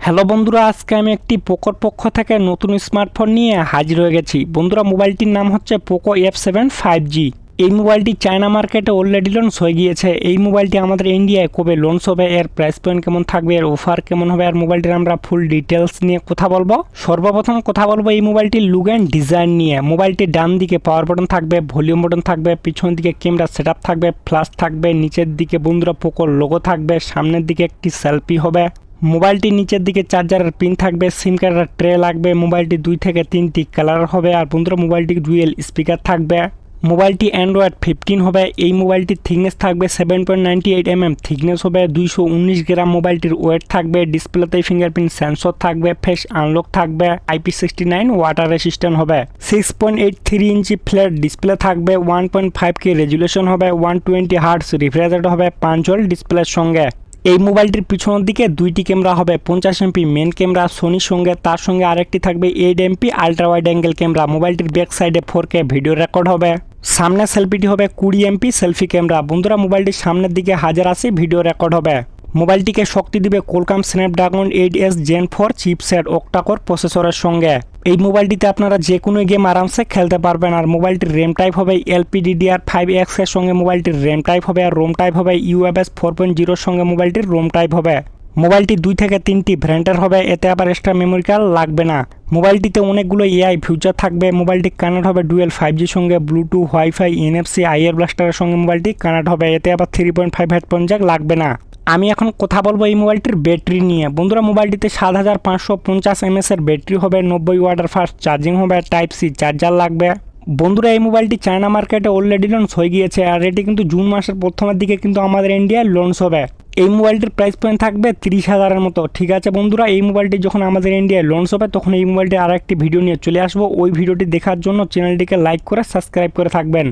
Hello বন্ধুরা, আজকে আমি একটি পোকোর পক্ষ থেকে নতুন স্মার্টফোন নিয়ে হাজির হয়ে গেছি। বন্ধুরা, মোবাইলটির নাম হচ্ছে পোকো F7 5G। এই মোবাইলটি চায়না মার্কেটে অলরেডি লঞ্চ হয়ে গিয়েছে। এই মোবাইলটি আমাদের ইন্ডিয়ায় কবে লঞ্চ হবে, এর প্রাইস পয়েন্ট কেমন থাকবে, এর অফার কেমন হবে, আর মোবাইলটির আমরা ফুল ডিটেলস নিয়ে কথা বলবো। সর্বপ্রথম কথা বলবো এই মোবাইলটির লুক অ্যান্ড ডিজাইন নিয়ে। মোবাইলটির ডান দিকে পাওয়ার বাটন থাকবে, ভলিউম বাটন থাকবে, পিছন দিকে ক্যামেরা সেটআপ থাকবে, ফ্ল্যাশ থাকবে, নিচের দিকে বন্ধুরা পোকোর লোগো থাকবে, সামনের দিকে একটি সেলফি হবে। মোবাইলটির নিচের দিকে চার্জারের পিন থাকবে, সিম কার্ডের ট্রে লাগবে। মোবাইলটি 2 থেকে 3টি কালার হবে। আর বন্ধুরা, মোবাইলটি ডুয়েল স্পিকার থাকবে। মোবাইলটি অ্যান্ড্রয়েড 15 হবে। এই মোবাইলটির থিকনেস থাকবে 7.98 mm থিকনেস হবে, 219 গ্রাম মোবাইলটির ওয়েট থাকবে। ডিসপ্লেতে ফিঙ্গারপ্রিন্ট সেন্সর থাকবে, ফেস আনলক থাকবে, IP69 ওয়াটার রেসিস্ট্যান্ট হবে। 6.83 ইঞ্চি ফ্ল্যাট ডিসপ্লে থাকবে, 1.5K রেজুলেশন হবে, 120 হার্টজ রিফ্রেশ রেট হবে 5 ভোল্ট ডিসপ্লের সঙ্গে। এই মোবাইলটির পিছনের দিকে 2টি ক্যামেরা হবে, 50 MP মেন ক্যামেরা সোনির সঙ্গে, তার সঙ্গে আরেকটি থাকবে 8 MP ultra wide angle camera. মোবাইলটির ব্যাক সাইডে 4K ভিডিও রেকর্ড হবে। সামনে সেলফিটি হবে 20 MP সেলফি ক্যামেরা। বন্ধুরা, মোবাইলটির সামনের দিকে 1080 ভিডিও রেকর্ড হবে। মোবাইলটিকে শক্তি দিবে Qualcomm Snapdragon 8S Gen 4 chipset octacore প্রসেসরের সঙ্গে। এই মোবাইলটিতে আপনারা যে কোনো গেম আরামসে খেলতে পারবেন। আর মোবাইলটির র্যাম টাইপ হবে LPDDR5X এর সঙ্গে মোবাইলটির র্যাম টাইপ হবে, আর রোম টাইপ হবে UFS 4.0 এর সঙ্গে মোবাইলটির রোম টাইপ হবে। মোবাইলটি 2 থেকে 3টি ভ্যারিয়েন্টের হবে, এতে আবার এক্সট্রা মেমোরি কার্ড লাগবে না। মোবাইলটিতে অনেকগুলো AI ফিউচার থাকবে। মোবাইলটি কানেক্ট হবে ডুয়েল 5G সঙ্গে, ব্লুটুথ, ওয়াইফাই, NFC, IR ব্লাস্টারের সঙ্গে মোবাইলটি কানেক্ট হবে, এতে আবার 3.5 হেডফোন জ্যাক লাগবে না। আমি এখন কথা বলবো এই মোবাইলটির ব্যাটারি নিয়ে। বন্ধুরা, মোবাইলটিতে 7550 mAh এর ব্যাটারি হবে, 90 ওয়াটের ফাস্ট চার্জিং হবে, টাইপ সি চার্জার লাগবে। বন্ধুরা, এই মোবাইলটি চায়না মার্কেটে অলরেডি লঞ্চ হয়ে গিয়েছে, আর এটি কিন্তু জুন মাসের প্রথমের দিকে কিন্তু আমাদের ইন্ডিয়ায় লঞ্চ হবে। এই মোবাইলটির প্রাইস পয়েন্ট থাকবে 30,000-এর মতো। ঠিক আছে বন্ধুরা, এই মোবাইলটি যখন আমাদের ইন্ডিয়ায় লঞ্চ হবে তখন এই মোবাইলটি আর একটি ভিডিও নিয়ে চলে আসবো। ওই ভিডিওটি দেখার জন্য চ্যানেলটিকে লাইক করে সাবস্ক্রাইব করে থাকবেন।